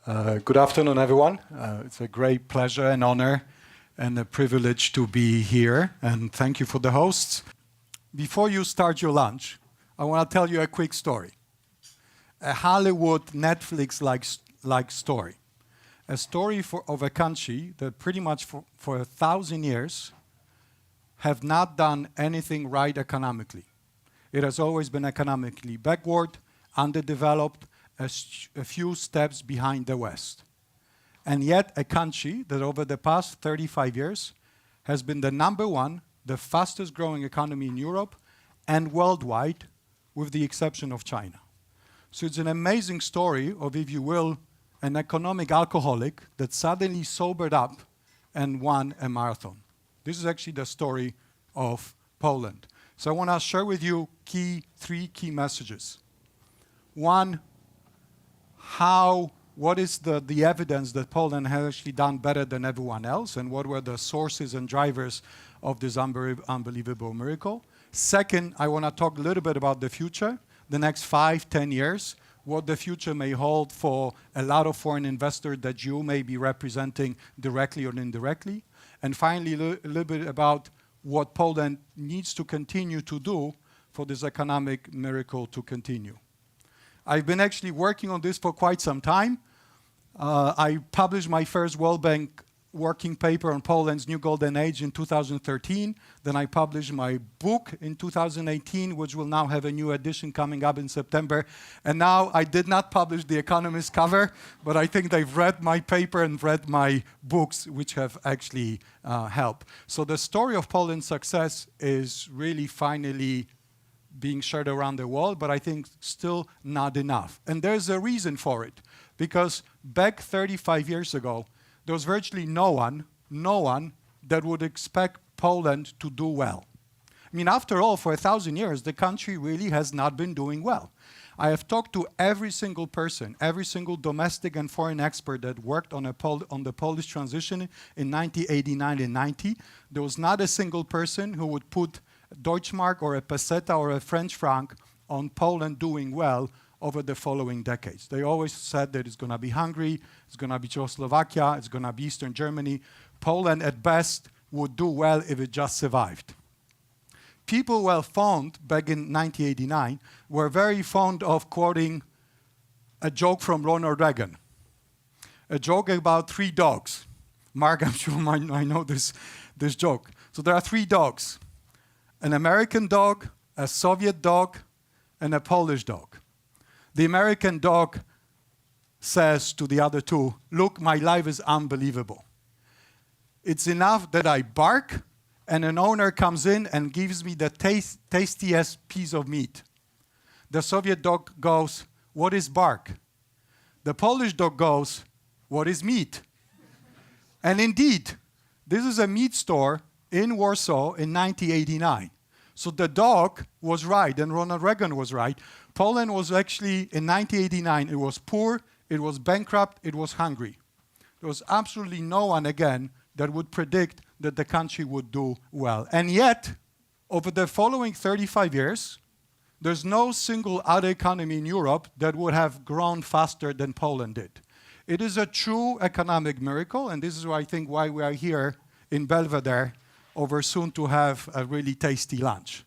Good afternoon, everyone. It's a great pleasure and honor and a privilege to be here, and thank you for the hosts. Before you start your lunch, I want to tell you a quick story. A Hollywood Netflix-like story. A story of a country that pretty much for 1,000 years have not done anything right economically. It has always been economically backward, underdeveloped, a few steps behind the West. And yet a country that over the past 35 years has been the number one, the fastest growing economy in Europe and worldwide, with the exception of China. So it's an amazing story of, if you will, an economic alcoholic that suddenly sobered up and won a marathon. This is actually the story of Poland. So I want to share with you three key messages. One, what is the evidence that Poland has actually done better than everyone else, and what were the sources and drivers of this unbelievable miracle? Second, I want to talk a little bit about the future, the next 5-10 years, what the future may hold for a lot of foreign investors that you may be representing directly or indirectly. And finally, a little bit about what Poland needs to continue to do for this economic miracle to continue. I've been actually working on this for quite some time. I published my first World Bank working paper on Poland's new golden age in 2013. Then I published my book in 2018, which will now have a new edition coming up in September. And now I did not publish the Economist cover, but I think they've read my paper and read my books, which have actually helped. So the story of Poland's success is really finally being shared around the world, but I think still not enough. And there's a reason for it, because back 35 years ago, there was virtually no one that would expect Poland to do well. I mean, after all, for 1,000 years, the country really has not been doing well. I have talked to every single person, every single domestic and foreign expert that worked on the Polish transition in 1989 and 90. There was not a single person who would put Deutschmark or a peseta or a French franc on Poland doing well over the following decades. They always said that it's going to be Hungary, it's going to be Czechoslovakia, it's going to be Eastern Germany. Poland, at best, would do well if it just survived. People well fond, back in 1989, were very fond of quoting a joke from Ronald Reagan. A joke about 3 dogs. Mark, I'm sure I know this joke. So there are 3 dogs. An American dog, a Soviet dog, and a Polish dog. The American dog says to the other 2, "Look, my life is unbelievable. It's enough that I bark and an owner comes in and gives me the tastiest piece of meat." The Soviet dog goes, "What is bark?" The Polish dog goes, "What is meat?" And indeed, this is a meat store in Warsaw in 1989. So the dog was right, and Ronald Reagan was right. Poland was actually, in 1989, it was poor, it was bankrupt, it was hungry. There was absolutely no one, again, that would predict that the country would do well. And yet, over the following 35 years, there's no single other economy in Europe that would have grown faster than Poland did. It is a true economic miracle, and this is why I think why we are here in Belvedere over soon to have a really tasty lunch.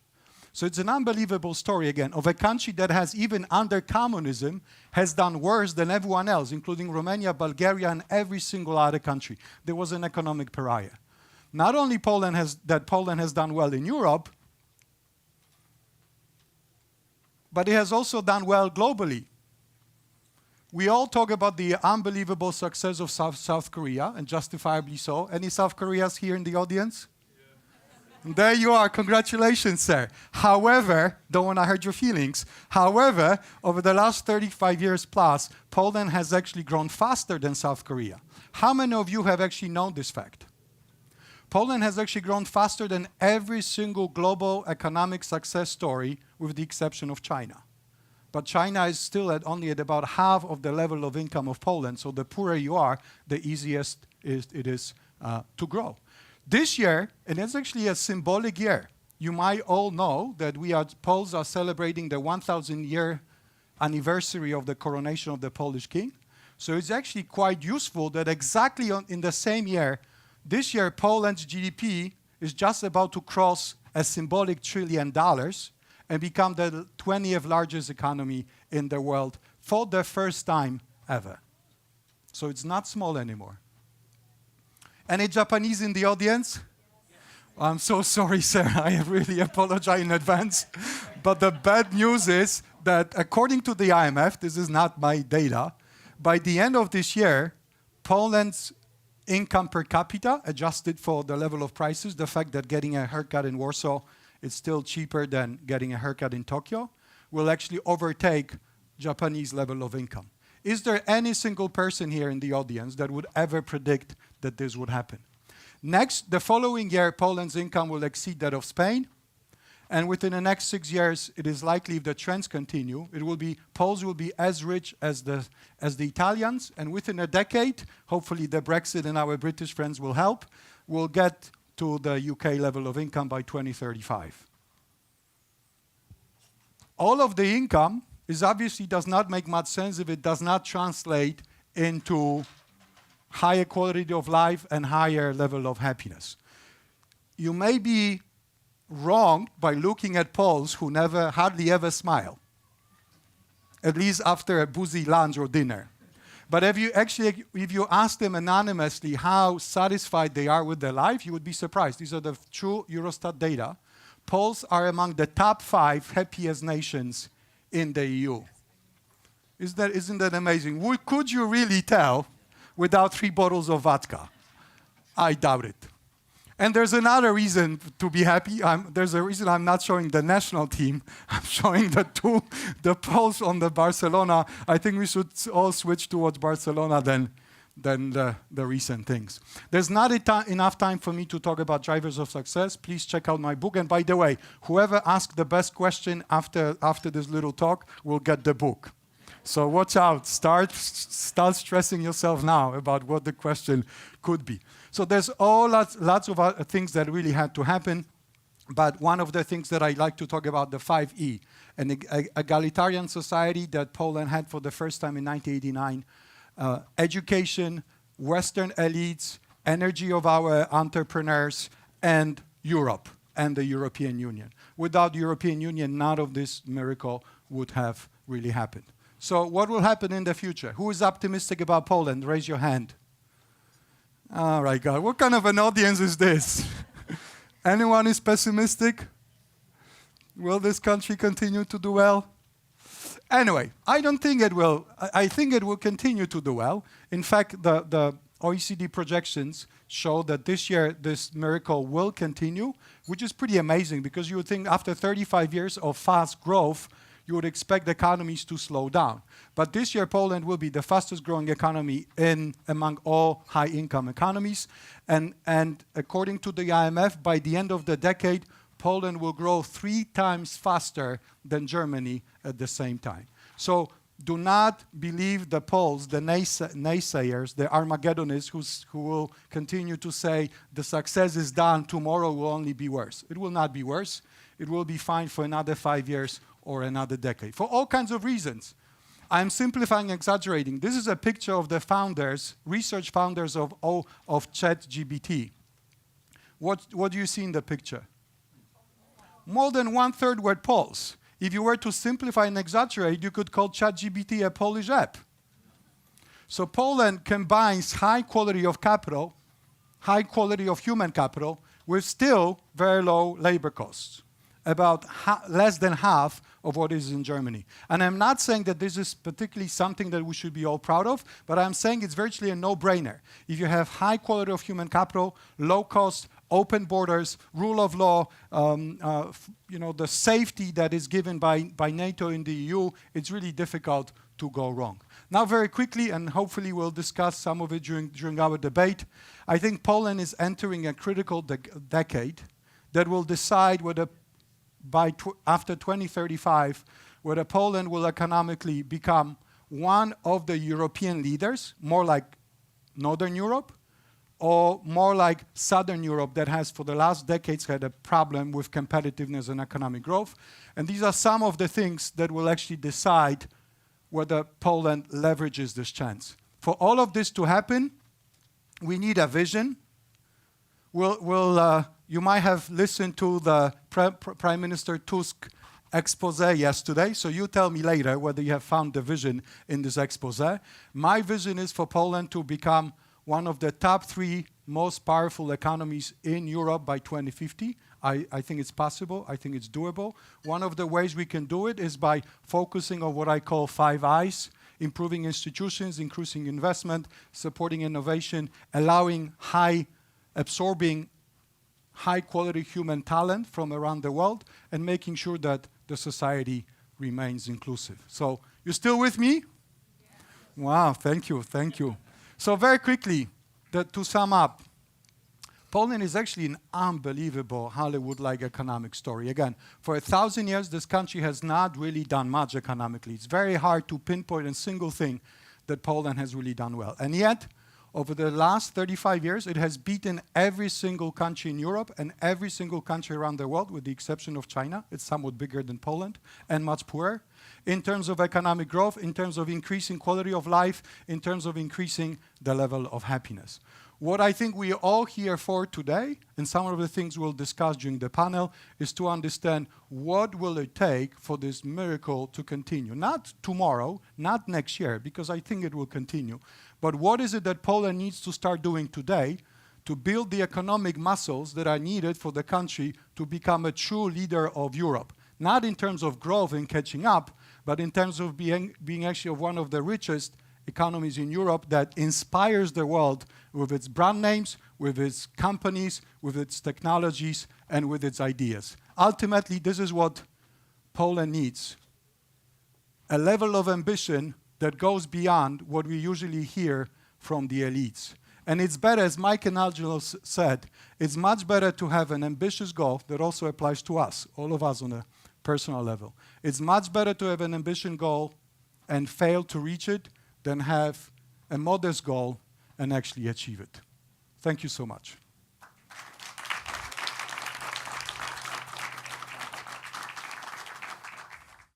So it's an unbelievable story, again, of a country that has, even under communism, has done worse than everyone else, including Romania, Bulgaria, and every single other country. There was an economic pariah. Not only Poland has done well in Europe, but it has also done well globally. We all talk about the unbelievable success of South Korea, and justifiably so. Any South Koreans here in the audience? There you are. Congratulations, sir. However, don't want to hurt your feelings. However, over the last 35 years plus, Poland has actually grown faster than South Korea. How many of you have actually known this fact? Poland has actually grown faster than every single global economic success story, with the exception of China. But China is still only at about half of the level of income of Poland, so the poorer you are, the easiest it is to grow. This year, and it's actually a symbolic year, you might all know that Poles are celebrating the 1,000-year anniversary of the coronation of the Polish king. So it's actually quite useful that exactly in the same year, this year Poland's GDP is just about to cross a symbolic $1 trillion and become the 20th largest economy in the world for the first time ever. So it's not small anymore. Any Japanese in the audience? I'm so sorry, sir. I really apologize in advance. But the bad news is that according to the IMF, this is not my data, by the end of this year, Poland's income per capita, adjusted for the level of prices, the fact that getting a haircut in Warsaw is still cheaper than getting a haircut in Tokyo, will actually overtake Japanese level of income. Is there any single person here in the audience that would ever predict that this would happen? Next, the following year, Poland's income will exceed that of Spain. And within the next 6 years, it is likely, if the trends continue, Poles will be as rich as the Italians. And within a decade, hopefully the Brexit and our British friends will help, we'll get to the UK level of income by 2035. All of the income obviously does not make much sense if it does not translate into higher quality of life and higher level of happiness. You may be wrong by looking at Poles who hardly ever smile, at least after a boozy lunch or dinner. But if you ask them anonymously how satisfied they are with their life, you would be surprised. These are the true Eurostat data. Poles are among the top 5 happiest nations in the EU. Isn't that amazing? Could you really tell without 3 bottles of vodka? I doubt it. And there's another reason to be happy. There's a reason I'm not showing the national team. I'm showing the Poles on the Barcelona. I think we should all switch towards Barcelona than the recent things. There's not enough time for me to talk about drivers of success. Please check out my book. And by the way, whoever asks the best question after this little talk will get the book. So watch out. Start stressing yourself now about what the question could be. So there's lots of things that really had to happen. But one of the things that I like to talk about, the 5E, an egalitarian society that Poland had for the first time in 1989, education, Western elites, energy of our entrepreneurs, and Europe and the European Union. Without the European Union, none of this miracle would have really happened. So what will happen in the future? Who is optimistic about Poland? Raise your hand. All right, God, what kind of an audience is this? Anyone is pessimistic? Will this country continue to do well? Anyway, I don't think it will. I think it will continue to do well. In fact, the OECD projections show that this year this miracle will continue, which is pretty amazing because you would think after 35 years of fast growth, you would expect economies to slow down. But this year, Poland will be the fastest growing economy among all high-income economies. And according to the IMF, by the end of the decade, Poland will grow 3 times faster than Germany at the same time. So do not believe the Poles, the naysayers, the Armageddonists who will continue to say the success is done, tomorrow will only be worse. It will not be worse. It will be fine for another 5 years or another decade, for all kinds of reasons. I'm simplifying, exaggerating. This is a picture of the founders, research founders of ChatGPT. What do you see in the picture? More than 1/3 were Poles. If you were to simplify and exaggerate, you could call ChatGPT a Polish app. So Poland combines high quality of capital, high quality of human capital, with still very low labor costs, about less than half of what is in Germany. And I'm not saying that this is particularly something that we should be all proud of, but I'm saying it's virtually a no-brainer. If you have high quality of human capital, low cost, open borders, rule of law, the safety that is given by NATO in the EU, it's really difficult to go wrong. Now, very quickly, and hopefully we'll discuss some of it during our debate, I think Poland is entering a critical decade that will decide whether after 2035, whether Poland will economically become one of the European leaders, more like Northern Europe, or more like Southern Europe that has for the last decades had a problem with competitiveness and economic growth. And these are some of the things that will actually decide whether Poland leverages this chance. For all of this to happen, we need a vision. You might have listened to the Prime Minister Tusk expose yesterday, so you tell me later whether you have found the vision in this expose. My vision is for Poland to become one of the top 3 most powerful economies in Europe by 2050. I think it's possible. I think it's doable. One of the ways we can do it is by focusing on what I call 5 I's: improving institutions, increasing investment, supporting innovation, allowing absorbing high-quality human talent from around the world, and making sure that the society remains inclusive. So, you still with me? Yeah. Wow, thank you, thank you. So very quickly, to sum up, Poland is actually an unbelievable Hollywood-like economic story. Again, for 1,000 years, this country has not really done much economically. It's very hard to pinpoint a single thing that Poland has really done well. And yet, over the last 35 years, it has beaten every single country in Europe and every single country around the world, with the exception of China. It's somewhat bigger than Poland and much poorer. In terms of economic growth, in terms of increasing quality of life, in terms of increasing the level of happiness. What I think we are all here for today, and some of the things we'll discuss during the panel, is to understand what will it take for this miracle to continue. Not tomorrow, not next year, because I think it will continue, but what is it that Poland needs to start doing today to build the economic muscles that are needed for the country to become a true leader of Europe. Not in terms of growth and catching up, but in terms of being actually one of the richest economies in Europe that inspires the world with its brand names, with its companies, with its technologies, and with its ideas. Ultimately, this is what Poland needs. A level of ambition that goes beyond what we usually hear from the elites. And it's better, as Michelangelo said, it's much better to have an ambitious goal that also applies to us, all of us on a personal level. It's much better to have an ambitious goal and fail to reach it than have a modest goal and actually achieve it. Thank you so much.